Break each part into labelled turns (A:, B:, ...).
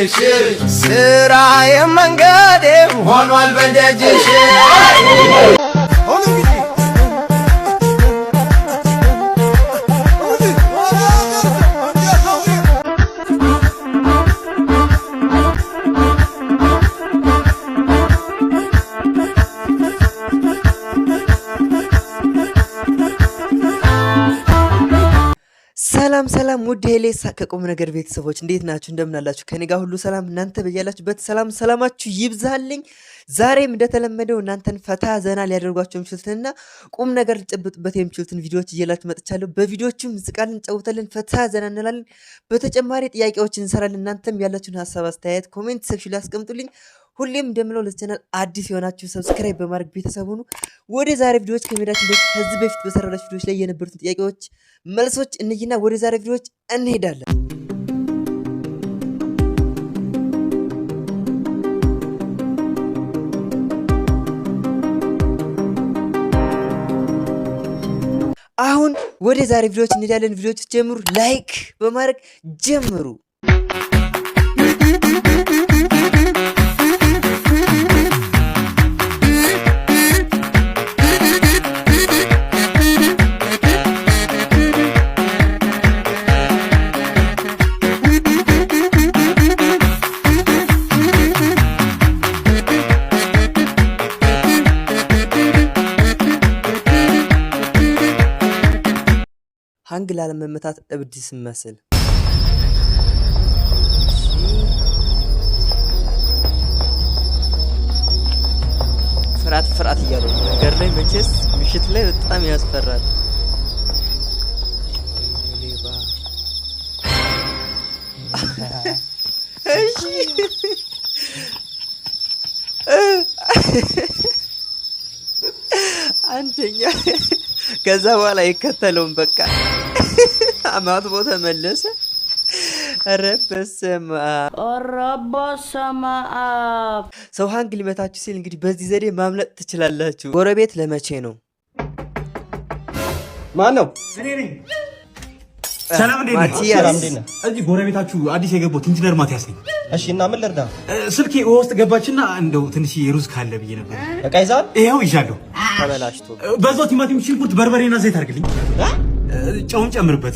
A: አብሽር ስራዬ መንገዴ ሆኗል በደጅሽ
B: ሰላም ውድ ሄሌሳ ከቁም ነገር ቤተሰቦች እንዴት ናችሁ? እንደምን አላችሁ? ከኔ ጋር ሁሉ ሰላም፣ እናንተ በያላችሁበት ሰላማችሁ ይብዛልኝ። ዛሬም እንደተለመደው እናንተን ፈታ ዘና ሊያደርጓችሁ የሚችሉትና ቁም ነገር ሊጨብጡበት የሚችሉትን ቪዲዮዎች እየላችሁ መጥቻለሁ። በቪዲዮዎቹም እንስቃለን፣ እንጫወታለን፣ ፈታ ዘና እንላለን። በተጨማሪ ጥያቄዎችን እንሰራለን። እናንተም ያላችሁን ሀሳብ አስተያየት ኮሜንት ሴክሽን ላይ አስቀምጡልኝ። ሁሌም እንደምለው ለዚህ ቻናል አዲስ የሆናችሁ ሰብስክራይብ በማድረግ ቤተሰብ ሁኑ። ወደ ዛሬ ቪዲዮዎች ከመሄዳችን በፊት ከዚህ በፊት በሰራላችሁ ቪዲዮዎች ላይ የነበሩትን ጥያቄዎች መልሶች እንይና ወደ ዛሬ ቪዲዮዎች እንሄዳለን። አሁን ወደ ዛሬ ቪዲዮዎች እንሄዳለን። ቪዲዮዎች ጀምሩ፣ ላይክ በማድረግ ጀምሩ። ሃንግ ላለመመታት እብድ ስመስል ፍርሃት እያለው ነገር ላይ መቼስ ምሽት ላይ በጣም ያስፈራል። አንደኛ ከዛ በኋላ ይከተለውን በቃ አማት ቦታ መለሰ። ረበሰማ ሰው ሃንግ ሊመታችሁ ሲል እንግዲህ በዚህ ዘዴ ማምለጥ ትችላላችሁ። ጎረቤት ለመቼ ነው?
C: ማን ነው?
D: እኔ ነኝ። ሰላም እንዴት ነህ? እዚህ ጎረቤታችሁ አዲስ የገባው ኢንጂነር ማቲያስ ነኝ።
C: እሺ እና ምን ልርዳ?
D: ስልኬ ውስጥ ገባችና እንደው ትንሽ ሩዝ ካለ ብዬ ነበር።
C: በቃ ይዛል።
D: ይሄው ይዣለሁ።
B: ተበላሽቶ
D: በዛው ቲማቲም፣ ሽንኩርት፣ በርበሬና ዘይት አድርግልኝ። ጨውን ጨምርበት።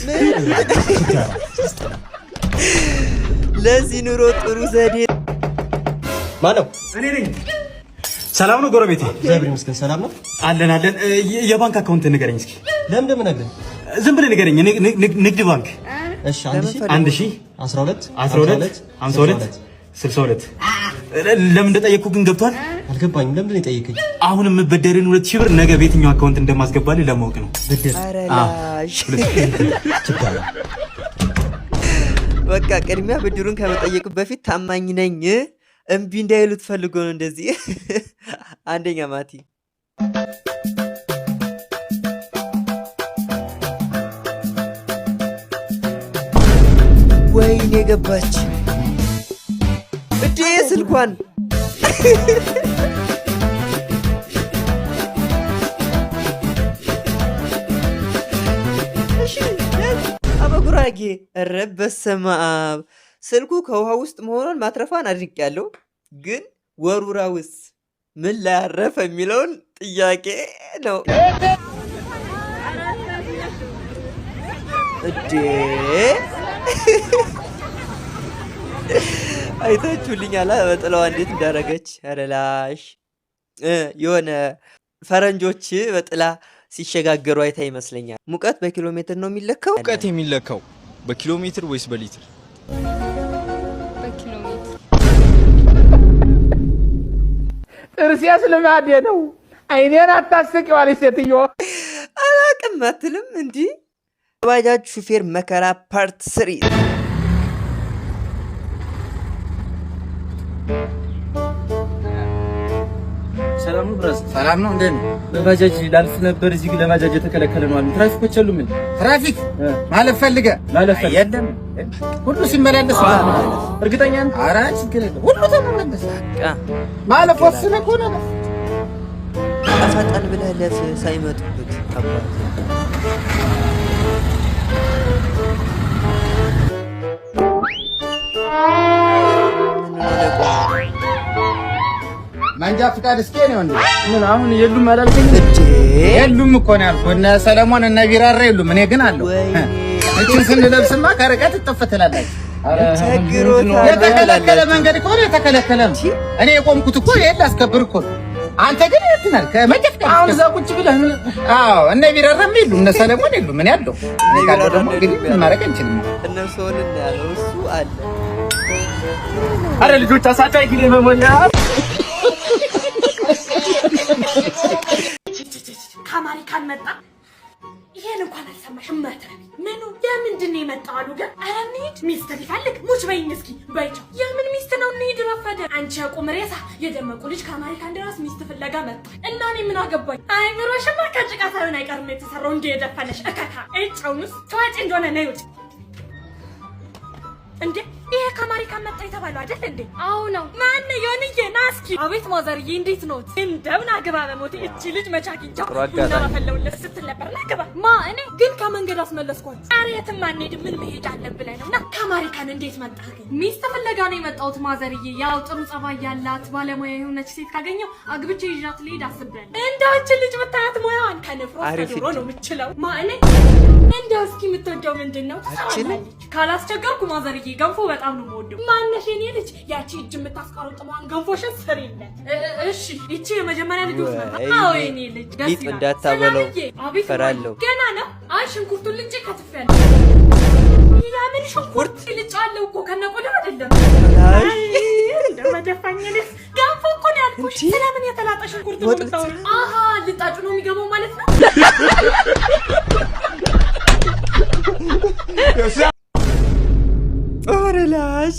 B: ለዚህ ኑሮ ጥሩ ዘዴ።
C: ማን ነው?
D: እኔ ነኝ። ሰላም ነው ጎረቤቴ?
C: እግዚአብሔር ይመስገን ሰላም ነው።
D: አለን። የባንክ አካውንት ንገረኝ እስኪ።
C: ለምን ነግረኝ?
D: ዝም ብለህ ንገረኝ። ንግድ ባንክ።
C: እሺ
D: 1000 12 52 62 ለምን እንደጠየቅኩ ግን ገብቷል?
C: አልገባኝም። ለምን ነው የጠየቀኝ?
D: አሁን የምበደርን 2000 ብር ነገ በየትኛው አካውንት እንደማስገባልህ ለማወቅ ነው።
C: ብድር
B: በቃ ቅድሚያ ብድሩን ከመጠየቁ በፊት ታማኝ ነኝ እምቢ እንዳይሉት ፈልጎ ነው እንደዚህ። አንደኛ ማቲ ወይኔ ገባች እዴ ስልኳን አበጉራጌ ረበሰማ ስልኩ ከውሃ ውስጥ መሆኑን ማትረፋን አድንቄያለሁ። ግን ወሩራውስ ምን ላይ አረፈ የሚለውን ጥያቄ ነው። እዴ አይታችሁልኛል በጥላዋ እንዴት እንዳረገች። ረላሽ የሆነ ፈረንጆች በጥላ ሲሸጋገሩ አይታ ይመስለኛል። ሙቀት በኪሎ ሜትር ነው የሚለካው።
E: ሙቀት የሚለካው በኪሎ ሜትር ወይስ በሊትር?
F: በኪሎ ሜትር።
G: ጥርሴስ ልማዴ ነው። አይኔን አታስቂዋል ሴትዮ።
B: አላቅም አትልም እንዲህ። ባጃጅ ሹፌር መከራ ፓርት 3
H: ሰላም ነው ብራስ? ሰላም ነው። እንዴት ነው? በባጃጅ ላልፍ ነበር። እዚህ ግን ለባጃጅ የተከለከለ ነው አሉ። ትራፊኮች የሉም። ምን
G: ትራፊክ ማለፍ ፈልገህ? የለም ሁሉ ሲመላለስ እርግጠኛ ነኝ። ኧረ ችግር የለም ሁሉ ተመላለስ። ማለፍ ወስነህ ከሆነ
B: አፋጣን ብለህ ለፍ ሳይመጡበት አባት
G: መንጃ ፍቃድ እስኪ ነው እንዴ?
H: ምን አሁን የሉም አላልከኝ?
G: የሉም እኮ ነው ያልኩህ። እነ ሰለሞን እነ ቢራራ የሉም። እኔ ግን አለው። እቺን ስንለብስማ ከርቀት ትጠፈተላላችሁ። የተከለከለ መንገድ እኮ ነው የተከለከለ። እኔ የቆምኩት እኮ ይሄን ላስከብር እኮ ነው። አንተ ግን የትናል ከመጀፍ
H: አሁን እዛ ቁጭ ብለህ
G: አዎ እነ ቢራራም የሉም እነ ሰለሞን የሉም። እኔ አለው። እኔ ጋር ደግሞ እንግዲህ ምን ማድረግ እንችላለን?
B: እነሱ ሆነን ያለው እሱ አለ።
H: አረ ልጆች አሳጫይ ግን መሞኛ
F: ከአሜሪካን መጣ። ይሄን እንኳን አልሰማሽም ማተረብ ምኑ ለምንድን ነው የመጣው አሉ ግን ኧረ እንሂድ ሚስት ሊፈልግ ሙች በይኝ እስኪ በይቸው የምን ሚስት ነው እንሂድ ረፈደ አንቺ ያቁም ሬሳ የደመቁ ልጅ ከአሜሪካን ድረስ ሚስት ፍለጋ መጣ እና እኔ ምን አገባኝ አይምሮሽማ ከጭቃ ሳይሆን አይቀርም የተሰራው እንደ የደፈነሽ እከካ እጫውንስ ተዋጭ እንደሆነ ነው ይውጭ እንዴ ይሄ ከአሜሪካን መጣ የተባለው አይደል እንዴ? አዎ ነው። ማን ነው የሆነዬ ናስኪ? አቤት ማዘርዬ እንዴት ነው? እንደምን አገባ በሞቴ እቺ ልጅ መቻኪንቻ እና ባፈለውለት ስትል ነበር ናገባ ማ እኔ ግን ከመንገድ አስመለስኳት። ኧረ የትም አንሄድም ምን መሄድ አለን ብለን ነውና ከአሜሪካን እንዴት መጣ? ሚስት ፍለጋ ነው የመጣሁት ማዘርዬ። ያው ጥሩ ጸባይ ያላት ባለሙያ የሆነች ሴት ካገኘው አግብቼ ይዣት ልሄድ አስቤያለሁ። እንደው እቺ ልጅ ብታያት ሙያዋን ከንፍሮ ከዶሮ ነው የምትችለው። ማ እኔ እንደው እስኪ የምትወደው ምንድን ነው? ካላስቸገርኩ ማዘርዬ ገንፎ በጣም ነው የምወደው። ማነሽ የኔ ልጅ ያቺ እጅ የምታስቀርጥማን ገንፎሽን ስሪለት። እሺ ይቺ የመጀመሪያ ልጅ ነው። አዎ የኔ ልጅ
B: ሊጥ እንዳታበለው ፈራለሁ።
F: ገና ነው። አይ ሽንኩርቱን ልጬ ከትፌያለሁ። ያምን ሽንኩርት ልጫለው እኮ ከነቆዳው አይደለም። አይ እንደመደፋኝ ልጅ ገንፎ እኮ ነው ያልኩሽ። ስለምን የተላጠ ሽንኩርት ነው የምታወሪው? አሃ ልጣጩ ነው የሚገባው ማለት ነው።
B: ኦረላሽ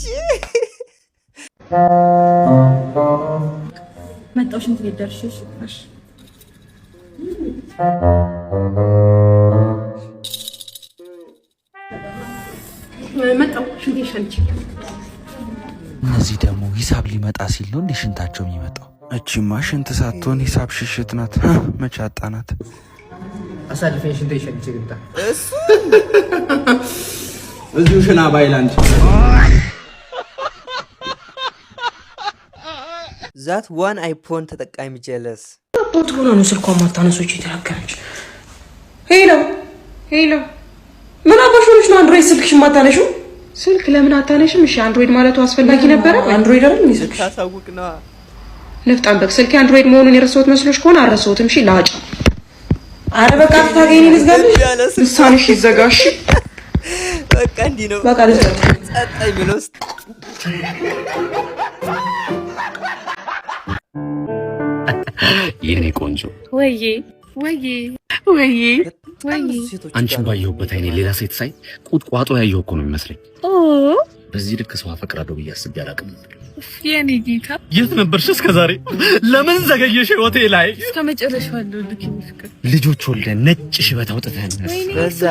F: መጣው ሽንት ቤት ደርሽሽ? እሺ መጣው ሽንት ይሸንች።
I: እነዚህ ደግሞ ሂሳብ ሊመጣ ሲል ነው እንደ ሽንታቸው የሚመጣው። እቺማ ሽንት ሳትሆን ሂሳብ ሽሽት ናት። መቼ አጣናት?
G: አሳልፈኝ ሽንት ይሸንች ግጣ
B: እሱ
D: እዚሁ ሽና ባይላንድ
B: ዛት ዋን አይፎን ተጠቃሚ ጀለስ
J: ቦት ሆኖ ነው ስልኳ ማታነሶች የተራከረች። ሄሎ ሄሎ ምን አባሽሮች ነው አንድሮይድ ስልክሽ ማታነሽው? ስልክ ለምን አታነሽም? እሺ አንድሮይድ ማለቱ አስፈላጊ ነበረ? አንድሮይድ አይደል ምን ስልክ
B: ታሳውቅ ነው።
J: ለፍጣን በቅ ስልክ አንድሮይድ መሆኑን የረሳሁት መስሎሽ ከሆነ አረሳሁትም። እሺ ላጫ አረ በቃ ታገኝ ልዝጋልሽ ልሳንሽ ይዘጋሽ።
B: በቃ እንዲህ ነው
J: በቃ ልዝጋ
B: ጸጣይ ብሎስ
K: የኔ ቆንጆ
F: ወይዬ ወይዬ ወይዬ ወይዬ
K: አንቺን ባየሁበት አይኔ ሌላ ሴት ሳይ ቁጥቋጦ ያየሁ እኮ ነው የሚመስለኝ። በዚህ ልክ ሰው አፈቅራለሁ ብዬ አስቤ አላውቅም።
F: የኔ ጌታ
K: የት ነበርሽ እስከ ዛሬ? ለምን ዘገየሽ ህይወቴ ላይ?
F: እስከ መጨረሻው አለው ልክ ይመስከር
K: ልጆች ወልደን ነጭ ሽበት አውጥተን
B: በዛ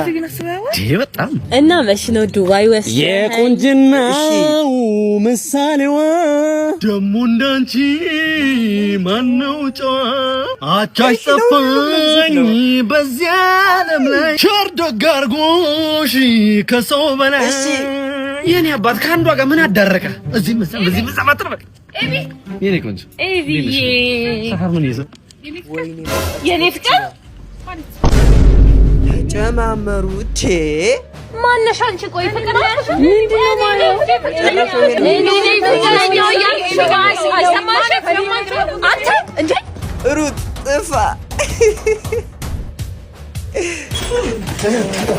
K: በጣም
F: እና መች ነው ዱባይ ወስደ
K: የቆንጅናው ምሳሌዋ ደሞ እንዳንቺ ማነው ጨዋ አቻሽ ጠፋኝ በዚያ ዓለም ላይ ሸርዶ ጋርጎሽ ከሰው በላይ የኔ አባት ከአንዷ ጋር ምን አዳረቀ? እዚህ መሳማጥር በቃ ኤቢ የኔ ቆንጆ
F: ኤቢ
K: ሰፈር ምን ይዘ
F: የኔ ፍቅር
B: ጨማመሩ ቼ
F: ማነሽ አንቺ? ቆይ ፍቅር አልኩሽ ምንድነው ማለት አንተ እንዴ
B: ሩት ጥፋ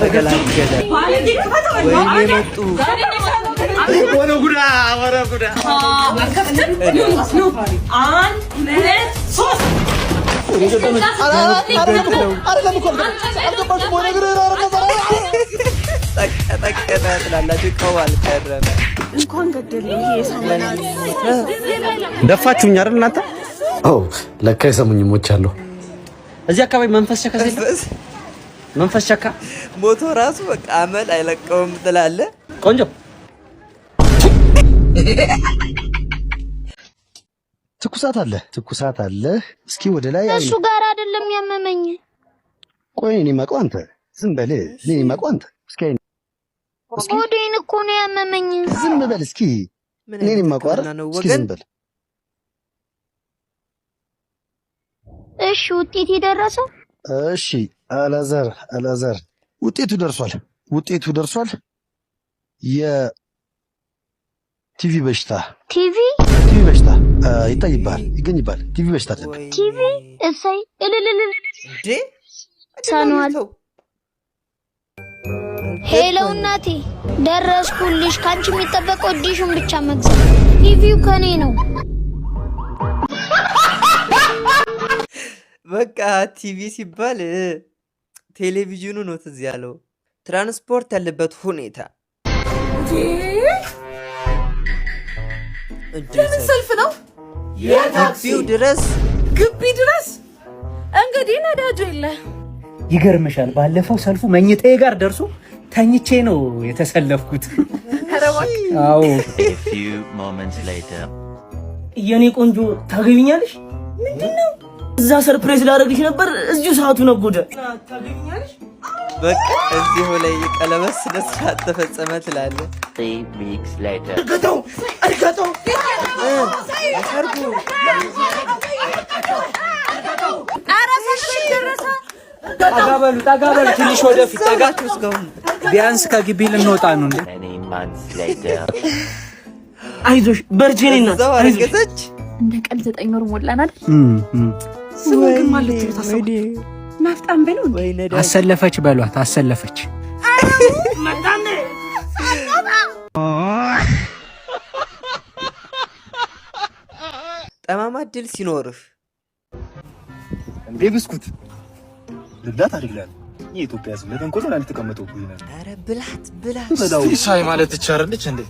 B: ተገላገለ ወይኔ መጡ
G: ወረ ጉዳ ወረ ጉዳ
B: ጠቀጠቀ ትላላችሁ። ቀዋል ቀረበ
F: እንኳን ገደለኝ።
K: ደፋችሁኝ አይደል እናንተ? አዎ ለካ የሰሙኝ ሞቻለሁ። እዚህ አካባቢ መንፈስ ቸካ መንፈስ ቸካ
B: ሞቶ ራሱ በቃ አመል አይለቀውም ትላለ።
K: ቆንጆ
I: ትኩሳት አለ። እስኪ ወደ ላይ
F: እሱ ጋር አይደለም ያመመኝ።
I: ቆይ እኔ ማውቀው አንተ ዝም በል። እኔ ማውቀው አንተ እስኪ
F: ወዴን እኮ ነው ያመመኝ።
I: ዝም በል እስኪ እኔ ማውቀው አይደል? እስኪ ዝም በል
L: እሺ ውጤት የደረሰ?
K: እሺ አላዛር ውጤቱ ደርሷል። የቲቪ በሽታ በሽታ ይገኝባል። ቲቪ በሽታ አለበት።
L: ቲቪ እሰይ እልልልል ሳኗል። ሄሎ እናቴ ደረስኩልሽ። ካንቺ የሚጠበቀው ዲሹን ብቻ መግዛት። ቲቪው ከኔ ነው።
B: በቃ ቲቪ ሲባል ቴሌቪዥኑ ነው ትዝ ያለው። ትራንስፖርት ያለበት ሁኔታ
J: ለምን ሰልፍ ነው?
B: ግቢው ድረስ
J: እንግዲህ ነዳጁ የለ።
H: ይገርምሻል፣ ባለፈው ሰልፉ መኝታዬ ጋር ደርሶ ተኝቼ ነው የተሰለፍኩት። አዎ የኔ ቆንጆ ታገቢኛለሽ? ምንድነው? እዛ ሰርፕራይዝ ላደርግሽ ነበር፣ እዚሁ ሰዓቱ ነጎደ። ታገቢኛለሽ?
B: በቃ እዚሁ ላይ ቀለበት ስነ ስርዓት ተፈጸመ ትላለህ።
A: እርገጠው
H: ጠጋበሉ ትንሽ ወደፊት ጠጋችሁ። እስካሁን ቢያንስ ከግቢ ልንወጣ ነው እንዴ? አይዞሽ በርቺ። እኔ እናት
B: አረገዘች
F: እንደ ቀን 9 ወር ሞላን አይደል? ስሙ ግን ማለት ነው ታሰቡ ናፍጣም በለው እንዴ?
H: አሰለፈች በሏት፣ አሰለፈች።
B: ጠማማ ድል ሲኖርህ
D: እንዴ ብስኩት ልብላት አይደለም። የኢትዮጵያ ሕዝብ ለተንኮል ነው ያልተቀመጠው እኮ ይላል።
B: አረ ብላት
E: ሻይ ማለት ትቻላለች እንዴ?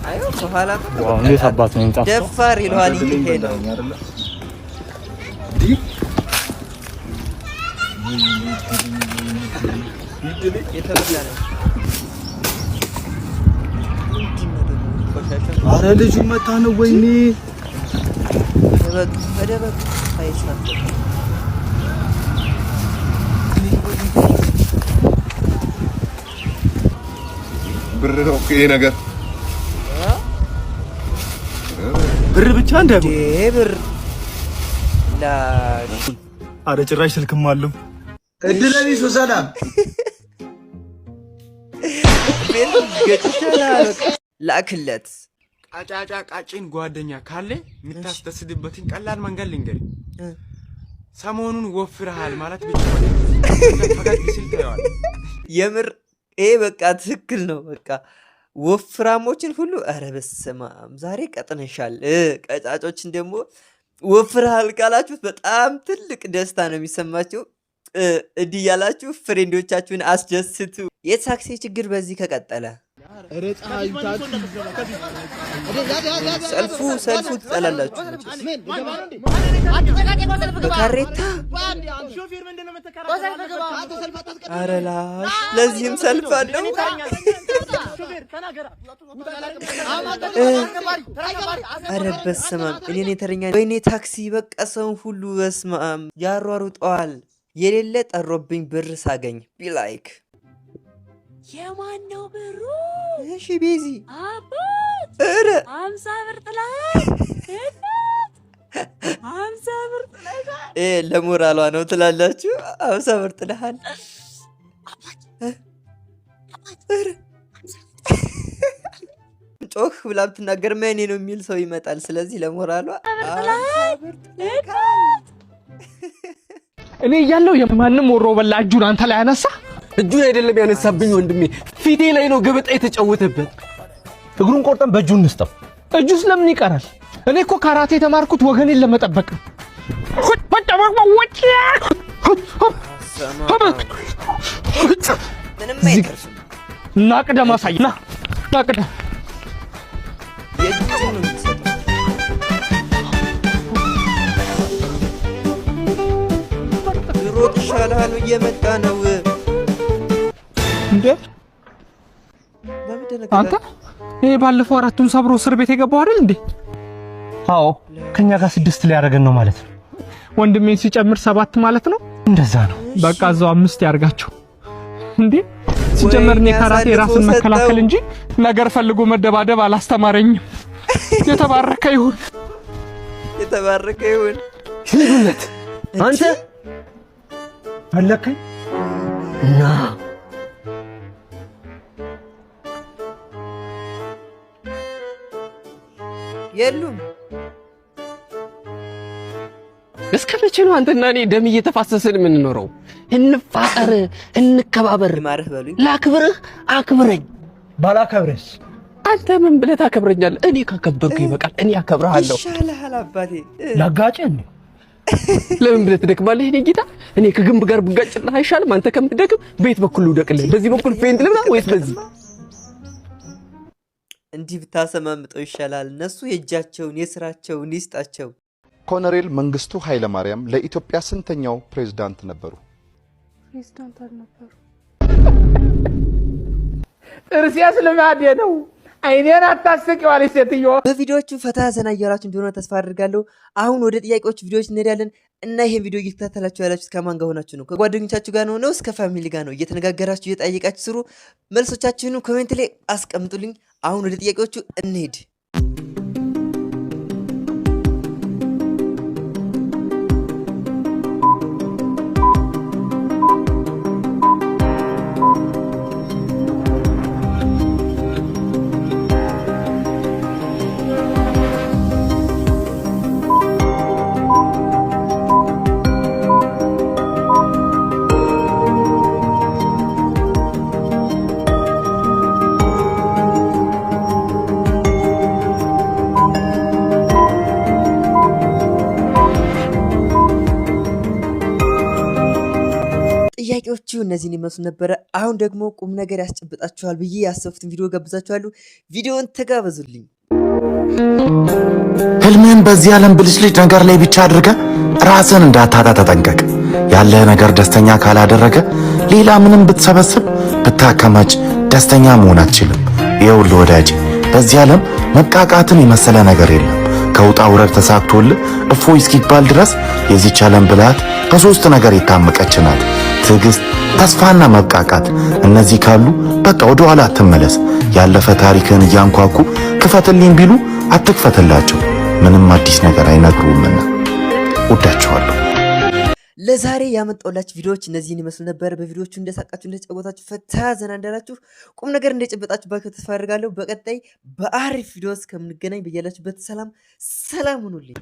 B: አዩ ከኋላ
D: ዋው እንዴት አባት ነው እንጣፍ
B: ደፋር ይለዋል። ይሄ ነው የተበላ ነው።
D: አረ ልጁ መታ ነው። ወይኔ
B: ተደበቅ አይሳት
E: ብር ነው ይሄ ነገር።
D: ብር ብቻ እንዳይሆን
B: ብር ላ
D: አረ ጭራሽ ስልክም አለው።
A: እድለቢሱ ሰላም
B: ላክለት።
E: ቃጫጫ ቃጭን ጓደኛ ካለ የምታስደስድበትን ቀላል መንገድ ልንገርህ። ሰሞኑን ወፍረሃል ማለት ብቻ ፈቃድ ሲል ታየዋል።
B: የምር ይሄ በቃ ትክክል ነው። በቃ ወፍራሞችን ሁሉ ኧረ በስመ አብ ዛሬ ቀጥነሻል። ቀጫጮችን ደግሞ ወፍረሃል ካላችሁት በጣም ትልቅ ደስታ ነው የሚሰማችሁ። እንዲህ ያላችሁ ፍሬንዶቻችሁን አስደስቱ። የታክሲ ችግር በዚህ ከቀጠለ ሰልፉ ትጠላላችሁ። በካሬታ አረላሽ ለዚህም ሰልፍ አለው። አረ በስመ አብ እኔ ተረኛ ወይኔ ታክሲ በቃ ሰውን ሁሉ በስመ አብ ያሯሩጠዋል። የሌለ ጠሮብኝ ብር ሳገኝ ቢላይክ
F: የማን ነው ብሩ?
B: እሺ ቤዚ
F: አባት
B: እረ
F: 50 ብር ጥላሽ 50 ብር ጥላሽ
B: ለሞራሏ ነው ትላላችሁ። 50 ብር ጥላሃል። ጮህ ብላ ብትናገር ማን ነው የሚል ሰው ይመጣል። ስለዚህ ለሞራሏ 50 ብር ጥላሃል።
M: እኔ እያለሁ የማንም ወሮ በላ እጁን አንተ ላይ አነሳ።
K: እጁን አይደለም ያነሳብኝ ወንድሜ፣ ፊቴ ላይ ነው ገበጣ የተጫወተበት።
M: እግሩን ቆርጠን በእጁ እንስጠው። እጁስ ለምን ይቀራል? እኔ እኮ ካራቴ የተማርኩት ወገኔን ለመጠበቅ ነው። ናቅደም አሳይና ናቅደም
B: ሮጥ ይሻላል እየመጣ ነው
M: እንዴ? አንተ ይሄ ባለፈው 4ቱን ሰብሮ እስር ቤት የገባው አይደል እንዴ?
D: አዎ ከኛ ጋር 6 ሊያደርገን ነው ማለት ነው።
M: ወንድሜን ሲጨምር 7 ማለት ነው።
D: እንደዛ ነው።
M: በቃ እዛው 5 ያርጋቸው እንዴ። ሲጀመር እኔ ካራቴ ራስን መከላከል እንጂ ነገር ፈልጎ መደባደብ አላስተማረኝም። የተባረከ ይሁን።
B: የተባረከ ይሁን።
K: ሂዱለት አንተ
G: ፈለከኝ
K: ና
B: የሉም።
K: እስከ መቼ ነው አንተና እኔ ደም እየተፋሰስን የምንኖረው? እንፋቀር፣ እንከባበር።
B: ማረህ በሉኝ።
K: ላክብርህ፣ አክብረኝ።
G: ባላከብርስ
K: አንተ ምን ብለህ ታከብረኛለህ? እኔ ካከበርኩ ይበቃል። እኔ አከብርሃለሁ።
B: ይሻልሃል አባቴ።
G: ላጋጭህ እንዴ?
K: ለምን ብለህ ትደክማለህ? እኔ ጌታ፣ እኔ ከግንብ ጋር ብጋጭልህ አይሻልም? አንተ ከምትደክም ቤት በኩል ልውደቅልህ። በዚህ በኩል ፌንት ልብላ ወይስ በዚህ?
B: እንዲህ ብታሰማምጠው ይሻላል። እነሱ የእጃቸውን የስራቸውን ይስጣቸው።
N: ኮሎኔል መንግስቱ ኃይለማርያም ለኢትዮጵያ ስንተኛው ፕሬዝዳንት ነበሩ?
J: ፕሬዝዳንት አልነበሩ።
G: ጥርሴስ ልማዴ ነው። አይኔን አታስቂዋል ሴትዮ።
B: በቪዲዮዎቹ ፈታ ዘና እያላችሁ እንደሆነ ተስፋ አድርጋለሁ። አሁን ወደ ጥያቄዎች ቪዲዮዎች እንሄዳለን እና ይሄን ቪዲዮ እየተከታተላችሁ ያላችሁት ከማን ጋር ሆናችሁ ነው? ከጓደኞቻችሁ ጋር ነው እስከ ፋሚሊ ጋር ነው? እየተነጋገራችሁ እየጠየቃችሁ ስሩ። መልሶቻችሁን ኮሜንት ላይ አስቀምጡልኝ። አሁን ወደ ጥያቄዎቹ እንሄድ። ጥያቄዎቹ እነዚህን ይመስሉ ነበረ። አሁን ደግሞ ቁም ነገር ያስጨብጣችኋል ብዬ ያሰብኩትን ቪዲዮ ጋብዛችኋለሁ። ቪዲዮውን ተጋበዙልኝ።
O: ህልምህን በዚህ ዓለም ብልጭልጭ ነገር ላይ ብቻ አድርገ ራስን እንዳታጣ ተጠንቀቅ። ያለህ ነገር ደስተኛ ካላደረገ ሌላ ምንም ብትሰበስብ ብታከማች ደስተኛ መሆን አትችልም። ይኸውልህ ወዳጄ፣ በዚህ ዓለም መቃቃትን የመሰለ ነገር የለም። ከውጣ ውረድ ተሳክቶልህ እፎይ እስኪባል ድረስ የዚች ዓለም ብልሃት በሶስት ነገር የታመቀች ናት። ትዕግስት፣ ተስፋና መብቃቃት። እነዚህ ካሉ በቃ ወደ ኋላ አትመለስ። ያለፈ ታሪክን እያንኳኩ ክፈትልኝ ቢሉ አትክፈትላቸው። ምንም አዲስ ነገር አይነግሩምና። ወዳችኋለሁ።
B: ለዛሬ ያመጣሁላችሁ ቪዲዮዎች እነዚህን ይመስሉ ነበር። በቪዲዮቹ እንደሳቃችሁ፣ እንደተጫወታችሁ፣ ፈታ ዘና እንዳላችሁ፣ ቁም ነገር እንደጨበጣችሁባችሁ ተስፋ አድርጋለሁ። በቀጣይ በአሪፍ ቪዲዮስ ከምንገናኝ በያላችሁበት ሰላም ሁኑልኝ።